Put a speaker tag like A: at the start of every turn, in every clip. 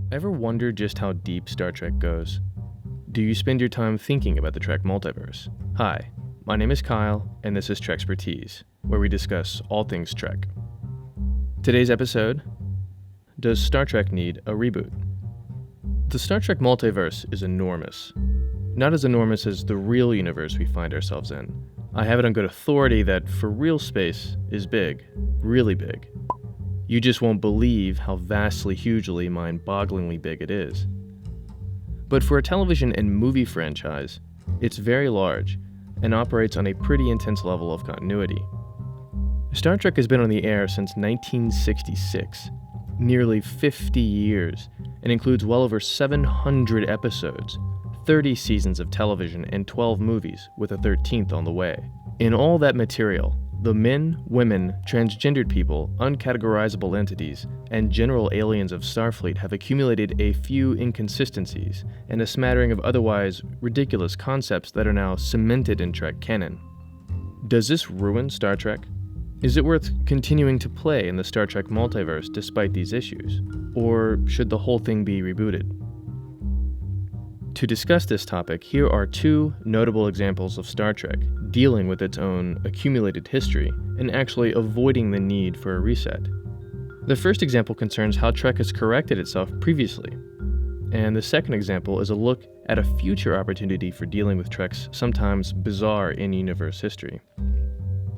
A: Ever wonder just how deep Star Trek goes? Do you spend your time thinking about the Trek multiverse? Hi, my name is Kyle, and this is Trekspertise, where we discuss all things Trek. Today's episode: does Star Trek need a reboot? The Star Trek multiverse is enormous. Not as enormous as the real universe we find ourselves in. I have it on good authority that for real space is big, really big. You just won't believe how vastly, hugely, mind-bogglingly big it is. But for a television and movie franchise, it's very large and operates on a pretty intense level of continuity. Star Trek has been on the air since 1966, nearly 50 years, and includes well over 700 episodes, 30 seasons of television, and 12 movies, with a 13th on the way. In all that material, the men, women, transgendered people, uncategorizable entities, and general aliens of Starfleet have accumulated a few inconsistencies and a smattering of otherwise ridiculous concepts that are now cemented in Trek canon. Does this ruin Star Trek? Is it worth continuing to play in the Star Trek multiverse despite these issues? Or should the whole thing be rebooted? To discuss this topic, here are two notable examples of Star Trek dealing with its own accumulated history and actually avoiding the need for a reset. The first example concerns how Trek has corrected itself previously, and the second example is a look at a future opportunity for dealing with Trek's sometimes bizarre in-universe history.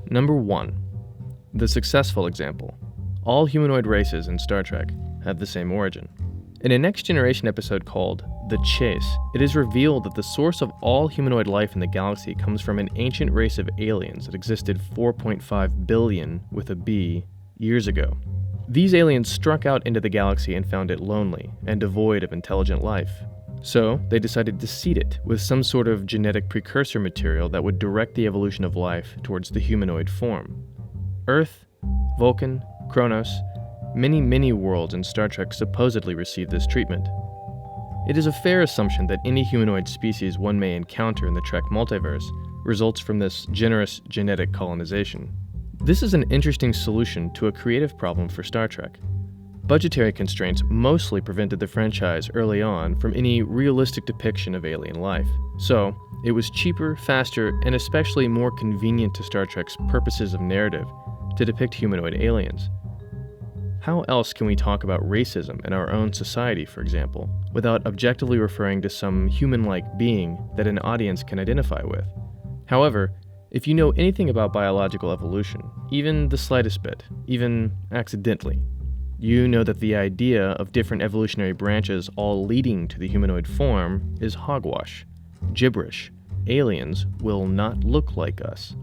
A: Number 1. The successful example. All humanoid races in Star Trek have the same origin. In a Next Generation episode called The Chase, it is revealed that the source of all humanoid life in the galaxy comes from an ancient race of aliens that existed 4.5 billion with a B years ago. These aliens struck out into the galaxy and found it lonely and devoid of intelligent life. So they decided to seed it with some sort of genetic precursor material that would direct the evolution of life towards the humanoid form. Earth, Vulcan, Kronos, many worlds in Star Trek supposedly received this treatment. It is a fair assumption that any humanoid species one may encounter in the Trek multiverse results from this generous genetic colonization. This is an interesting solution to a creative problem for Star Trek. Budgetary constraints mostly prevented the franchise early on from any realistic depiction of alien life. So, it was cheaper, faster, and especially more convenient to Star Trek's purposes of narrative to depict humanoid aliens. How else can we talk about racism in our own society, for example, without objectively referring to some human-like being that an audience can identify with? However, if you know anything about biological evolution, even the slightest bit, even accidentally, you know that the idea of different evolutionary branches all leading to the humanoid form is hogwash, gibberish. Aliens will not look like us.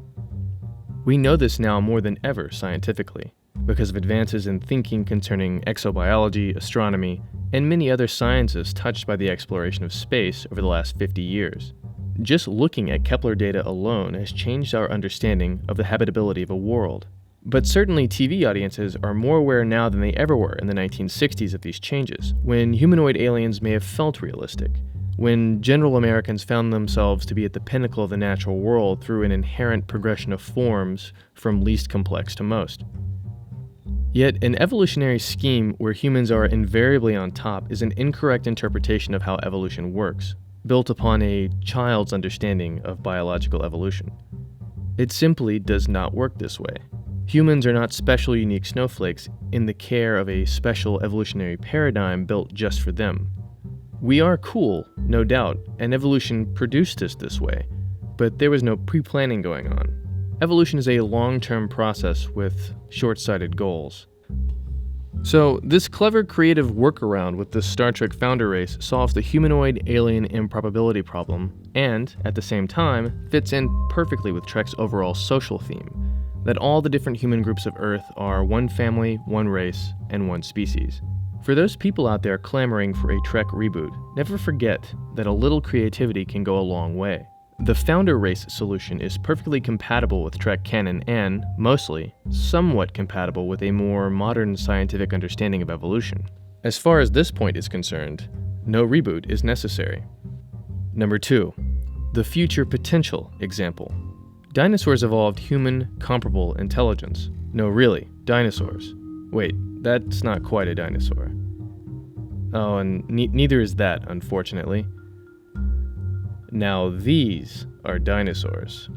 A: We know this now more than ever scientifically, because of advances in thinking concerning exobiology, astronomy, and many other sciences touched by the exploration of space over the last 50 years. Just looking at Kepler data alone has changed our understanding of the habitability of a world. But certainly TV audiences are more aware now than they ever were in the 1960s of these changes, when humanoid aliens may have felt realistic, when general Americans found themselves to be at the pinnacle of the natural world through an inherent progression of forms from least complex to most. Yet, an evolutionary scheme where humans are invariably on top is an incorrect interpretation of how evolution works, built upon a child's understanding of biological evolution. It simply does not work this way. Humans are not special, unique snowflakes in the care of a special evolutionary paradigm built just for them. We are cool, no doubt, and evolution produced us this way, but there was no pre-planning going on. Evolution is a long-term process with short-sighted goals. So, this clever creative workaround with the Star Trek founder race solves the humanoid alien improbability problem, and, at the same time, fits in perfectly with Trek's overall social theme, that all the different human groups of Earth are one family, one race, and one species. For those people out there clamoring for a Trek reboot, never forget that a little creativity can go a long way. The founder race solution is perfectly compatible with Trek canon and, mostly, somewhat compatible with a more modern scientific understanding of evolution. As far as this point is concerned, no reboot is necessary. Number 2. The future potential example. Dinosaurs evolved human comparable intelligence. No, really, dinosaurs. Wait, that's not quite a dinosaur. Oh, and neither is that, unfortunately. Now these are dinosaurs.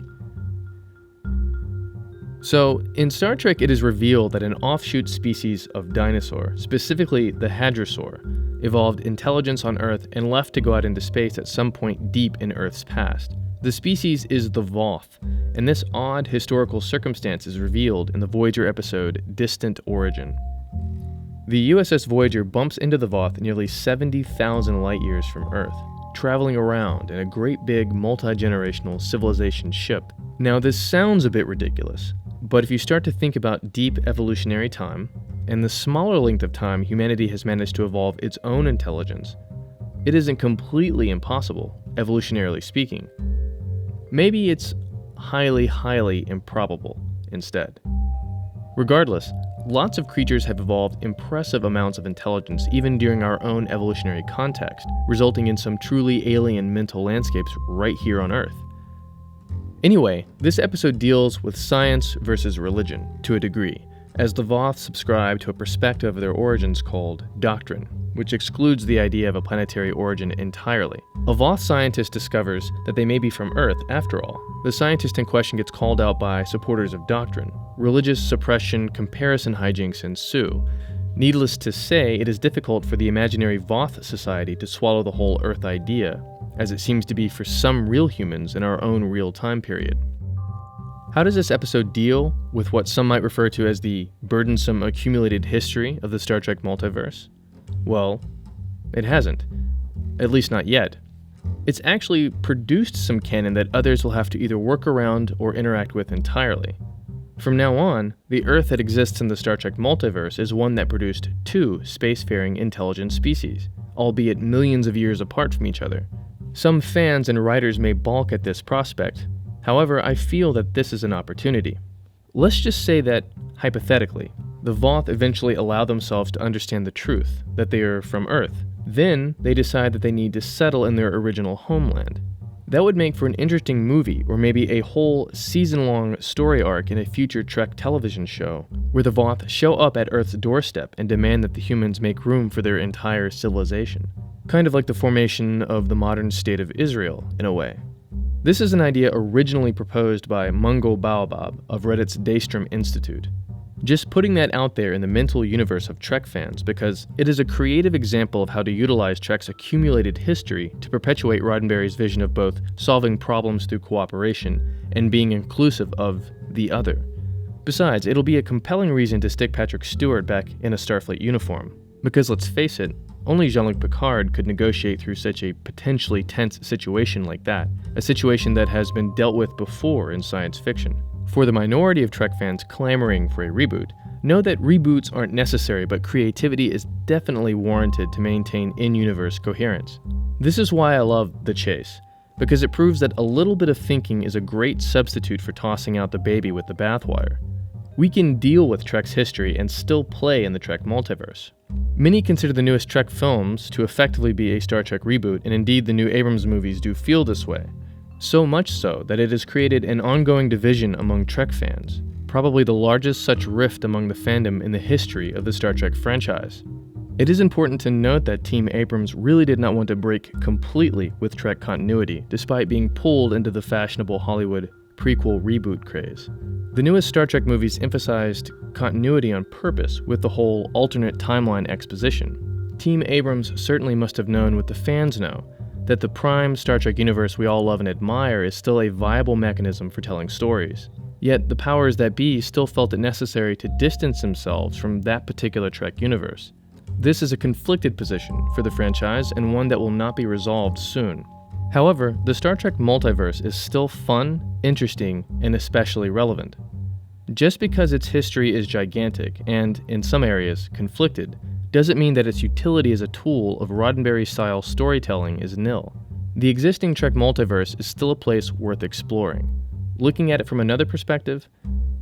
A: So, in Star Trek, it is revealed that an offshoot species of dinosaur, specifically the hadrosaur, evolved intelligence on Earth and left to go out into space at some point deep in Earth's past. The species is the Voth, and this odd historical circumstance is revealed in the Voyager episode Distant Origin. The USS Voyager bumps into the Voth nearly 70,000 light-years from Earth, traveling around in a great big multi-generational civilization ship. Now, this sounds a bit ridiculous, but if you start to think about deep evolutionary time, and the smaller length of time humanity has managed to evolve its own intelligence, it isn't completely impossible, evolutionarily speaking. Maybe it's highly, highly improbable instead. Regardless, lots of creatures have evolved impressive amounts of intelligence even during our own evolutionary context, resulting in some truly alien mental landscapes right here on Earth. Anyway, this episode deals with science versus religion, to a degree, as the Voth subscribe to a perspective of their origins called doctrine, which excludes the idea of a planetary origin entirely. A Voth scientist discovers that they may be from Earth after all. The scientist in question gets called out by supporters of doctrine. Religious suppression, comparison hijinks ensue. Needless to say, it is difficult for the imaginary Voth society to swallow the whole Earth idea, as it seems to be for some real humans in our own real time period. How does this episode deal with what some might refer to as the burdensome accumulated history of the Star Trek multiverse? Well, it hasn't. At least not yet. It's actually produced some canon that others will have to either work around or interact with entirely. From now on, the Earth that exists in the Star Trek multiverse is one that produced two spacefaring intelligent species, albeit millions of years apart from each other. Some fans and writers may balk at this prospect. However, I feel that this is an opportunity. Let's just say that, hypothetically, the Voth eventually allow themselves to understand the truth, that they are from Earth. Then, they decide that they need to settle in their original homeland. That would make for an interesting movie, or maybe a whole season-long story arc in a future Trek television show, where the Voth show up at Earth's doorstep and demand that the humans make room for their entire civilization. Kind of like the formation of the modern state of Israel, in a way. This is an idea originally proposed by Mungo Baobab of Reddit's Daystrom Institute. Just putting that out there in the mental universe of Trek fans, because it is a creative example of how to utilize Trek's accumulated history to perpetuate Roddenberry's vision of both solving problems through cooperation and being inclusive of the other. Besides, it'll be a compelling reason to stick Patrick Stewart back in a Starfleet uniform, because let's face it, only Jean-Luc Picard could negotiate through such a potentially tense situation like that, a situation that has been dealt with before in science fiction. For the minority of Trek fans clamoring for a reboot, know that reboots aren't necessary, but creativity is definitely warranted to maintain in-universe coherence. This is why I love The Chase, because it proves that a little bit of thinking is a great substitute for tossing out the baby with the bathwater. We can deal with Trek's history and still play in the Trek multiverse. Many consider the newest Trek films to effectively be a Star Trek reboot, and indeed the new Abrams movies do feel this way. So much so that it has created an ongoing division among Trek fans, probably the largest such rift among the fandom in the history of the Star Trek franchise. It is important to note that Team Abrams really did not want to break completely with Trek continuity, despite being pulled into the fashionable Hollywood prequel reboot craze. The newest Star Trek movies emphasized continuity on purpose with the whole alternate timeline exposition. Team Abrams certainly must have known what the fans know, that the prime Star Trek universe we all love and admire is still a viable mechanism for telling stories. Yet the powers that be still felt it necessary to distance themselves from that particular Trek universe. This is a conflicted position for the franchise and one that will not be resolved soon. However, the Star Trek multiverse is still fun, interesting, and especially relevant. Just because its history is gigantic and, in some areas, conflicted, doesn't mean that its utility as a tool of Roddenberry-style storytelling is nil. The existing Trek multiverse is still a place worth exploring. Looking at it from another perspective,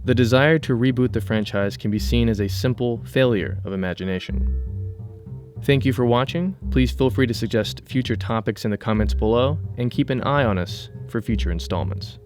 A: the desire to reboot the franchise can be seen as a simple failure of imagination. Thank you for watching. Please feel free to suggest future topics in the comments below, and keep an eye on us for future installments.